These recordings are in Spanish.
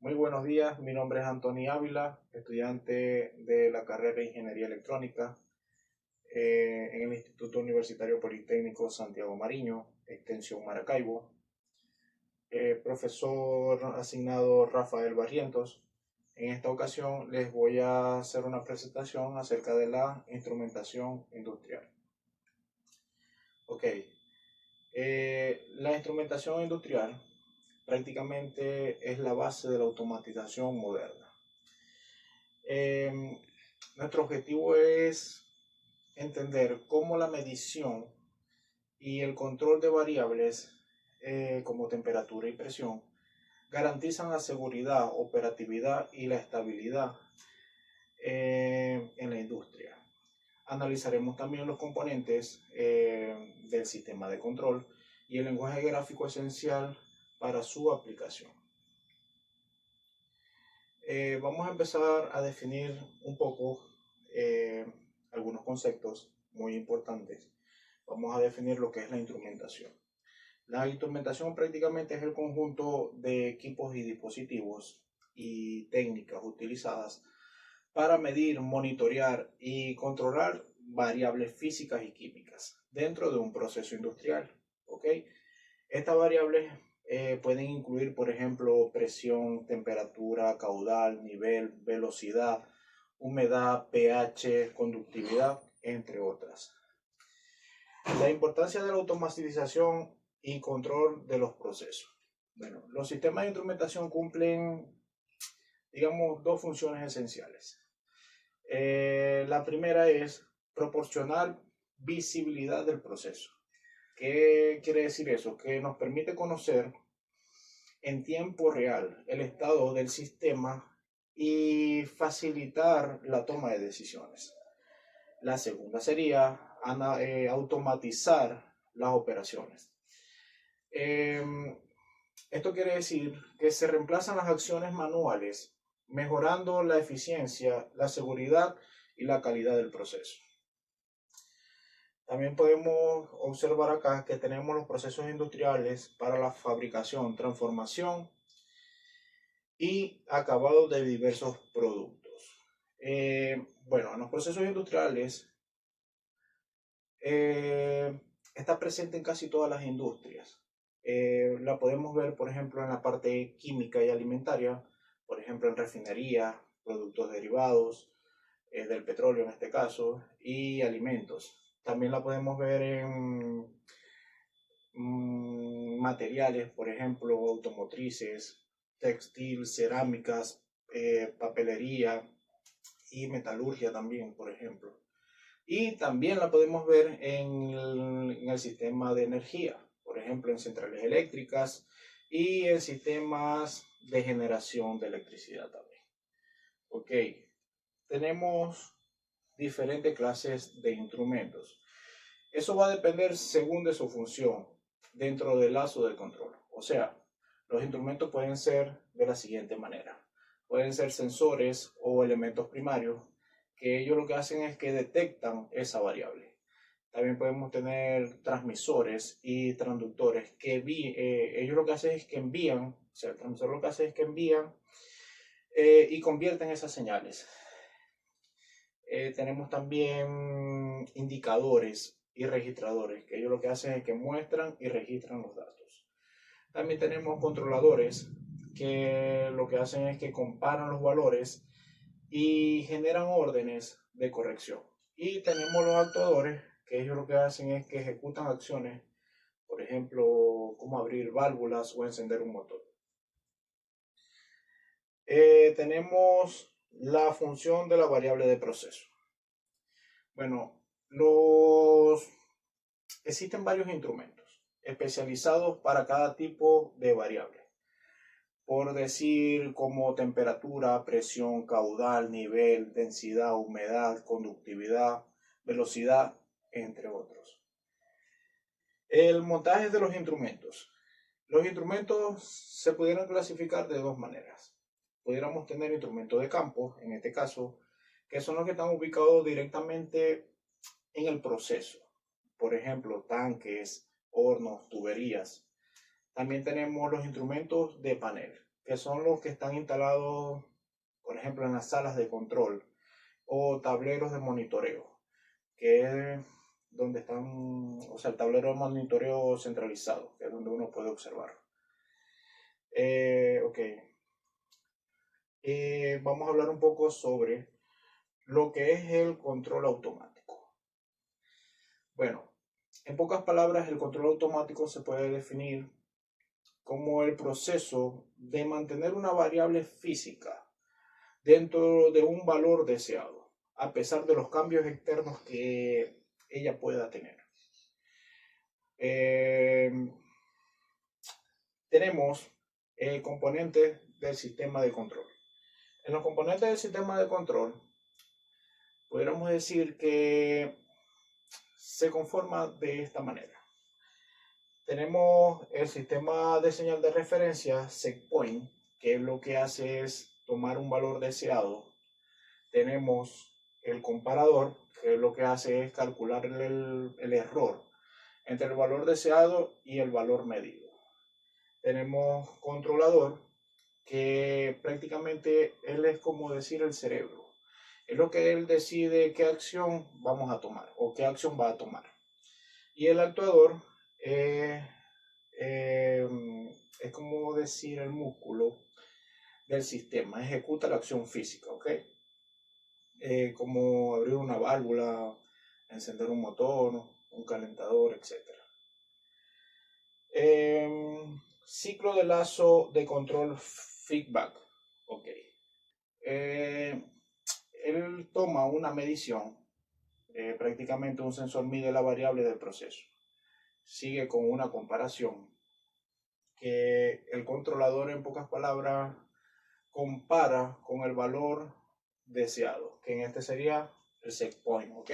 Muy buenos días, mi nombre es Anthony Ávila, estudiante de la carrera de Ingeniería Electrónica en el Instituto Universitario Politécnico Santiago Mariño, extensión Maracaibo. Profesor asignado Rafael Barrientos. En esta ocasión les voy a hacer una presentación acerca de la instrumentación industrial. Ok, la instrumentación industrial prácticamente es la base de la automatización moderna. Nuestro objetivo es entender cómo la medición y el control de variables como temperatura y presión garantizan la seguridad, operatividad y la estabilidad en la industria. Analizaremos también los componentes del sistema de control y el lenguaje gráfico esencial para su aplicación. Vamos a empezar a definir un poco algunos conceptos muy importantes. Vamos a definir lo que es la instrumentación. La instrumentación prácticamente es el conjunto de equipos y dispositivos y técnicas utilizadas para medir, monitorear y controlar variables físicas y químicas dentro de un proceso industrial. ¿Okay? Estas variables pueden incluir, por ejemplo, presión, temperatura, caudal, nivel, velocidad, humedad, pH, conductividad, entre otras. La importancia de la automatización y control de los procesos. Bueno, los sistemas de instrumentación cumplen, digamos, dos funciones esenciales. La primera es proporcionar visibilidad del proceso. ¿Qué quiere decir eso? Que nos permite conocer en tiempo real el estado del sistema y facilitar la toma de decisiones. La segunda sería automatizar las operaciones. Esto quiere decir que se reemplazan las acciones manuales, mejorando la eficiencia, la seguridad y la calidad del proceso. También podemos observar acá que tenemos los procesos industriales para la fabricación, transformación y acabado de diversos productos. Bueno, en los procesos industriales está presente en casi todas las industrias. La podemos ver, por ejemplo, en la parte química y alimentaria, por ejemplo, en refinería, productos derivados del petróleo en este caso, y alimentos. También la podemos ver en materiales, por ejemplo, automotrices, textil, cerámicas, papelería y metalurgia también, por ejemplo. Y también la podemos ver en el sistema de energía, por ejemplo, en centrales eléctricas y en sistemas de generación de electricidad también. Ok, tenemos diferentes clases de instrumentos. Eso va a depender según de su función dentro del lazo de control. O sea, los instrumentos pueden ser de la siguiente manera. Pueden ser sensores o elementos primarios que ellos lo que hacen es que detectan esa variable. También podemos tener transmisores y transductores que ellos lo que hacen es que envían, o sea, el transmisor lo que hace es que envían y convierten esas señales. Tenemos también indicadores y registradores, que ellos lo que hacen es que muestran y registran los datos. También tenemos controladores, que lo que hacen es que comparan los valores y generan órdenes de corrección. Y tenemos los actuadores, que ellos lo que hacen es que ejecutan acciones, por ejemplo, como abrir válvulas o encender un motor. Tenemos la función de la variable de proceso. Bueno, existen varios instrumentos especializados para cada tipo de variable. Por decir como temperatura, presión, caudal, nivel, densidad, humedad, conductividad, velocidad, entre otros. El montaje de los instrumentos. Los instrumentos se pudieran clasificar de dos maneras. Pudiéramos tener instrumentos de campo, en este caso, que son los que están ubicados directamente en el proceso. Por ejemplo, tanques, hornos, tuberías. También tenemos los instrumentos de panel, que son los que están instalados, por ejemplo, en las salas de control o tableros de monitoreo, que es donde están, o sea, el tablero de monitoreo centralizado, que es donde uno puede observar. Ok. Vamos a hablar un poco sobre lo que es el control automático. Bueno, en pocas palabras, el control automático se puede definir como el proceso de mantener una variable física dentro de un valor deseado, a pesar de los cambios externos que ella pueda tener. Tenemos componentes del sistema de control. En los componentes del sistema de control, podríamos decir que se conforma de esta manera. Tenemos el sistema de señal de referencia, setPoint, que lo que hace es tomar un valor deseado. Tenemos el comparador, que lo que hace es calcular el error entre el valor deseado y el valor medido. Tenemos controlador, que prácticamente él es como decir el cerebro. Es lo que él decide qué acción vamos a tomar o qué acción va a tomar. Y el actuador es como decir el músculo del sistema, ejecuta la acción física, ¿ok? Como abrir una válvula, encender un motor, un calentador, etc. Ciclo de lazo de control feedback, ok. Él toma una medición, prácticamente un sensor mide la variable del proceso, sigue con una comparación, que el controlador, en pocas palabras, compara con el valor deseado, que en este sería el setPoint, ¿ok?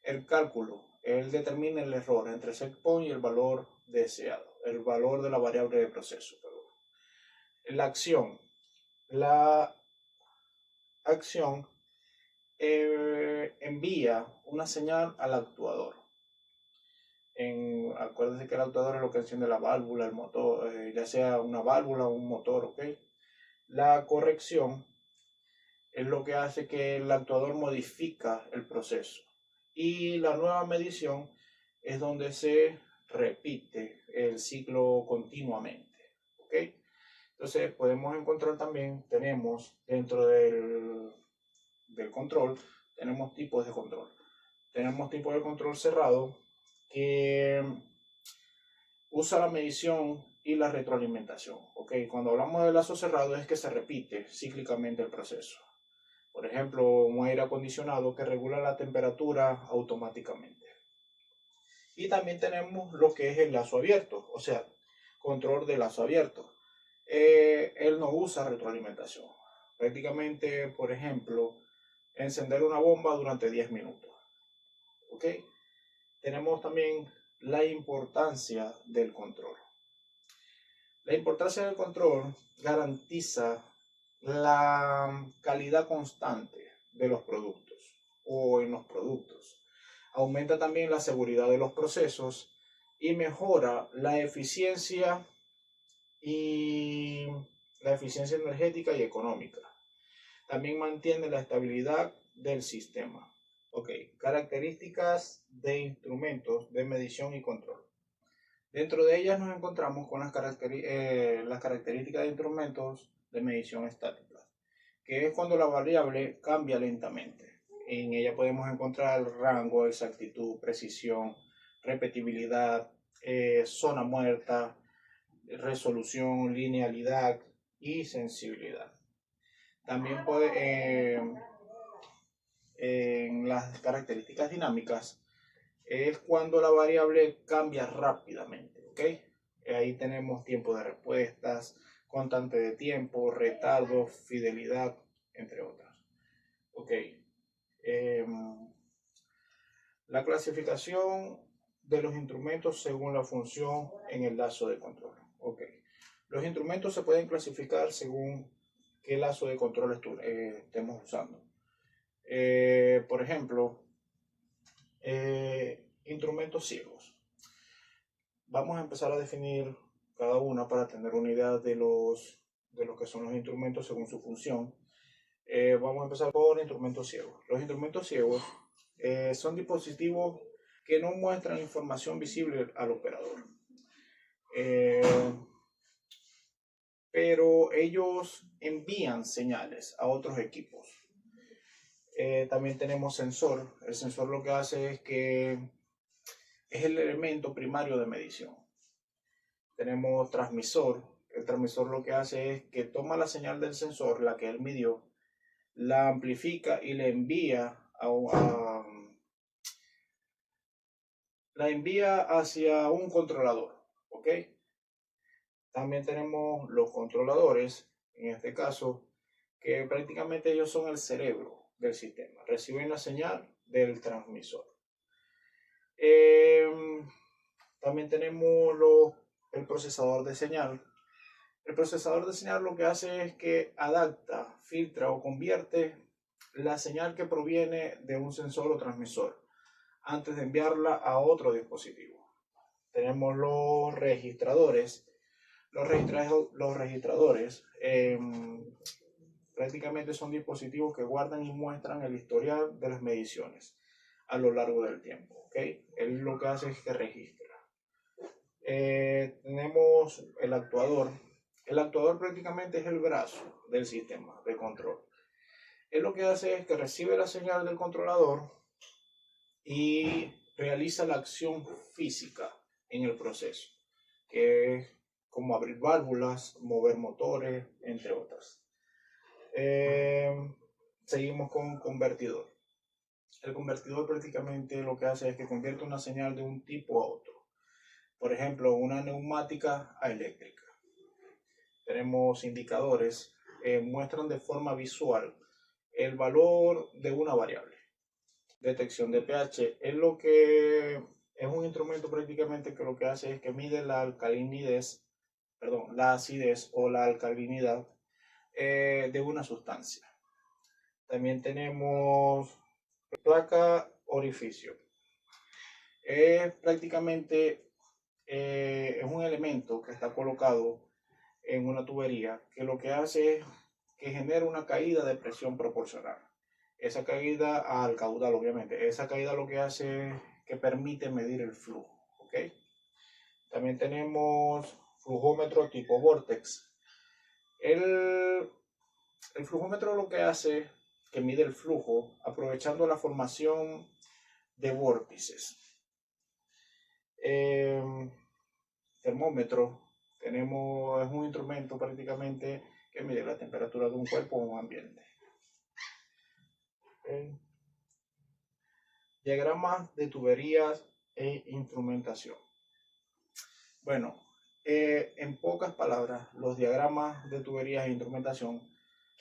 El cálculo, él determina el error entre el setPoint y el valor deseado, el valor de la variable de proceso, perdón. La acción envía una señal al actuador. Acuérdense que el actuador es lo que enciende la válvula, el motor, ya sea una válvula o un motor, ¿ok? La corrección es lo que hace que el actuador modifica el proceso. Y la nueva medición es donde se repite el ciclo continuamente, ¿ok? Entonces podemos encontrar también, tenemos dentro del control, tenemos tipos de control. Tenemos tipos de control cerrado, que usa la medición y la retroalimentación. ¿Okay? Cuando hablamos de lazo cerrado es que se repite cíclicamente el proceso. Por ejemplo, un aire acondicionado que regula la temperatura automáticamente. Y también tenemos lo que es el lazo abierto, o sea, control de lazo abierto. Él no usa retroalimentación. Prácticamente, por ejemplo, encender una bomba durante 10 minutos. ¿Ok? Tenemos también la importancia del control. La importancia del control garantiza la calidad constante de los productos o en los productos. Aumenta también la seguridad de los procesos y mejora la eficiencia energética y económica. También mantiene la estabilidad del sistema. Ok, características de instrumentos de medición y control. Dentro de ellas nos encontramos con las características de instrumentos de medición estáticas, que es cuando la variable cambia lentamente. En ella podemos encontrar rango, exactitud, precisión, repetibilidad, zona muerta, resolución, linealidad y sensibilidad. También en las características dinámicas es cuando la variable cambia rápidamente, ¿ok? Ahí tenemos tiempo de respuestas, constante de tiempo, retardo, fidelidad, entre otras. Ok. La clasificación de los instrumentos según la función en el lazo de control. Ok. Los instrumentos se pueden clasificar según qué lazo de control estemos usando. Por ejemplo, instrumentos ciegos. Vamos a empezar a definir cada una para tener una idea de los de lo que son los instrumentos según su función. Vamos a empezar por instrumentos ciegos. Los instrumentos ciegos son dispositivos que no muestran información visible al operador. Pero ellos envían señales a otros equipos. También tenemos sensor. El sensor lo que hace es que es el elemento primario de medición. Tenemos transmisor. El transmisor lo que hace es que toma la señal del sensor, la que él midió, la amplifica y la envía hacia un controlador. ¿Ok? También tenemos los controladores, en este caso, que prácticamente ellos son el cerebro del sistema. Reciben la señal del transmisor. También tenemos el procesador de señal. El procesador de señal lo que hace es que adapta, filtra o convierte la señal que proviene de un sensor o transmisor antes de enviarla a otro dispositivo. Tenemos los registradores. Los registradores prácticamente son dispositivos que guardan y muestran el historial de las mediciones a lo largo del tiempo. ¿Okay? Él lo que hace es que registra. Tenemos el actuador. El actuador prácticamente es el brazo del sistema de control. Él lo que hace es que recibe la señal del controlador y realiza la acción física en el proceso, que es como abrir válvulas, mover motores, entre otras. Seguimos con convertidor. El convertidor prácticamente lo que hace es que convierte una señal de un tipo a otro. Por ejemplo, una neumática a eléctrica. Tenemos indicadores, muestran de forma visual el valor de una variable. Detección de pH es un instrumento prácticamente que lo que hace es que mide la acidez o la alcalinidad de una sustancia. También tenemos placa orificio. Prácticamente es un elemento que está colocado en una tubería que lo que hace es que genera una caída de presión proporcional. Esa caída al caudal, obviamente. Esa caída lo que hace es que permite medir el flujo. ¿Okay? También tenemos flujómetro tipo Vortex. El flujómetro lo que hace es que mide el flujo aprovechando la formación de vórtices. Termómetro es un instrumento prácticamente que mide la temperatura de un cuerpo o un ambiente. Diagramas de tuberías e instrumentación. Bueno, en pocas palabras, los diagramas de tuberías e instrumentación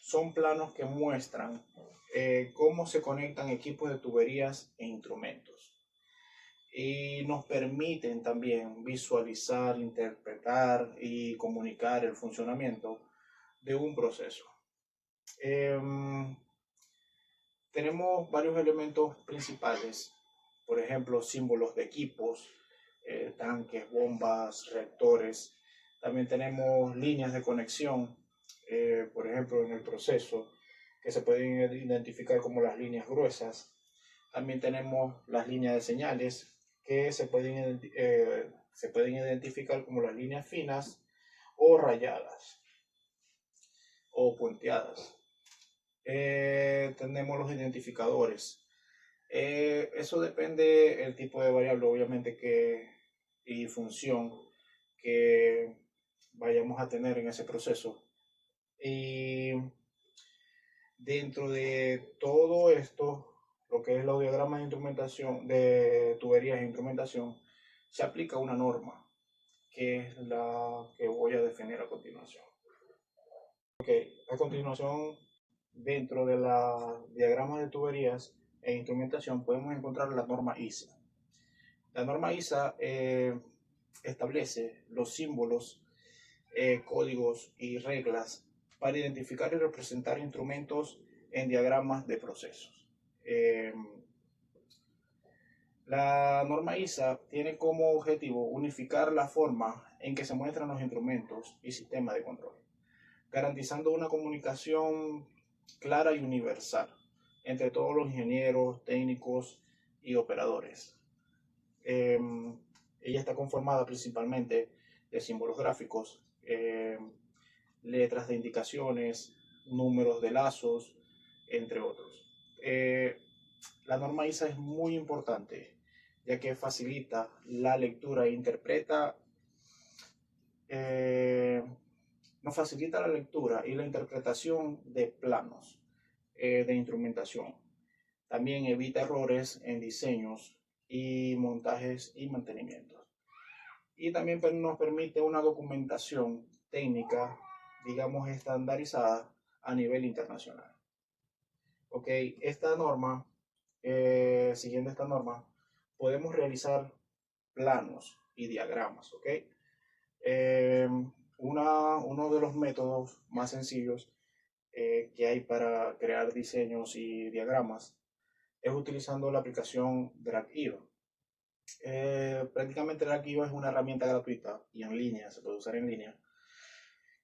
son planos que muestran cómo se conectan equipos de tuberías e instrumentos. Y nos permiten también visualizar, interpretar y comunicar el funcionamiento de un proceso. Tenemos varios elementos principales, por ejemplo, símbolos de equipos, tanques, bombas, reactores. También tenemos líneas de conexión, por ejemplo, en el proceso, que se pueden identificar como las líneas gruesas. También tenemos las líneas de señales, que se pueden identificar como las líneas finas o rayadas o punteadas. Tenemos los identificadores. Eso depende del tipo de variable, obviamente, y función que vayamos a tener en ese proceso. Y dentro de todo esto, lo que es los diagramas de instrumentación, de tuberías e instrumentación, se aplica una norma, que es la que voy a definir a continuación. A continuación, dentro de los diagramas de tuberías e instrumentación podemos encontrar la norma ISA. La norma ISA establece los símbolos, códigos y reglas para identificar y representar instrumentos en diagramas de procesos. La norma ISA tiene como objetivo unificar la forma en que se muestran los instrumentos y sistemas de control. garantizando una comunicación clara y universal entre todos los ingenieros, técnicos y operadores. Ella está conformada principalmente de símbolos gráficos, letras de indicaciones, números de lazos, entre otros. La norma ISA es muy importante, ya que facilita la lectura e interpreta, nos facilita la lectura y la interpretación de planos de instrumentación. También evita errores en diseños y montajes y mantenimientos. Y también nos permite una documentación técnica, digamos, estandarizada a nivel internacional. Ok, esta norma, siguiendo esta norma, podemos realizar planos y diagramas. Ok, uno de los métodos más sencillos que hay para crear diseños y diagramas es utilizando la aplicación Drag.io. Prácticamente Drag.io es una herramienta gratuita y en línea, se puede usar en línea,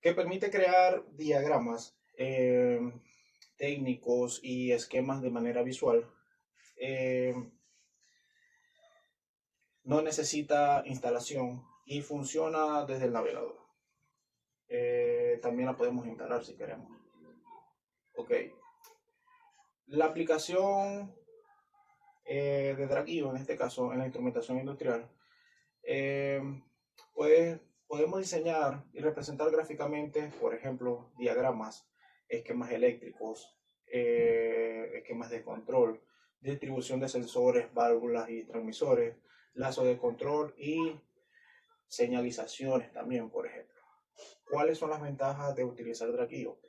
que permite crear diagramas técnicos y esquemas de manera visual. No necesita instalación y funciona desde el navegador. También la podemos instalar si queremos. Ok. La aplicación de Drag.io, en este caso en la instrumentación industrial, pues podemos diseñar y representar gráficamente, por ejemplo, diagramas, esquemas eléctricos, esquemas de control, distribución de sensores, válvulas y transmisores, lazos de control y señalizaciones también, por ejemplo. ¿Cuáles son las ventajas de utilizar Drag.io?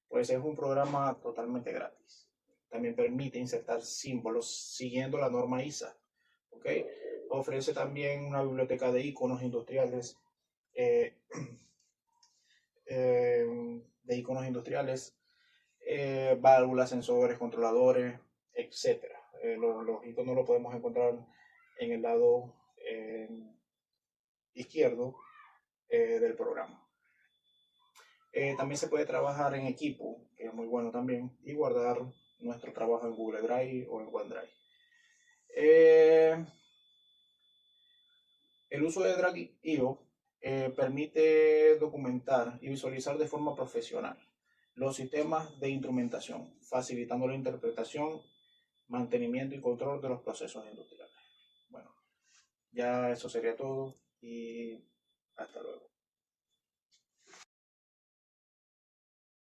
Pues es un programa totalmente gratis. También permite insertar símbolos siguiendo la norma ISA. ¿Okay? Ofrece también una biblioteca de iconos industriales, válvulas, sensores, controladores, etc. Los iconos los podemos encontrar en el lado izquierdo del programa. También se puede trabajar en equipo, que es muy bueno también, y guardar nuestro trabajo en Google Drive o en OneDrive. El uso de Drag.io permite documentar y visualizar de forma profesional los sistemas de instrumentación, facilitando la interpretación, mantenimiento y control de los procesos industriales. Bueno, ya eso sería todo y hasta luego.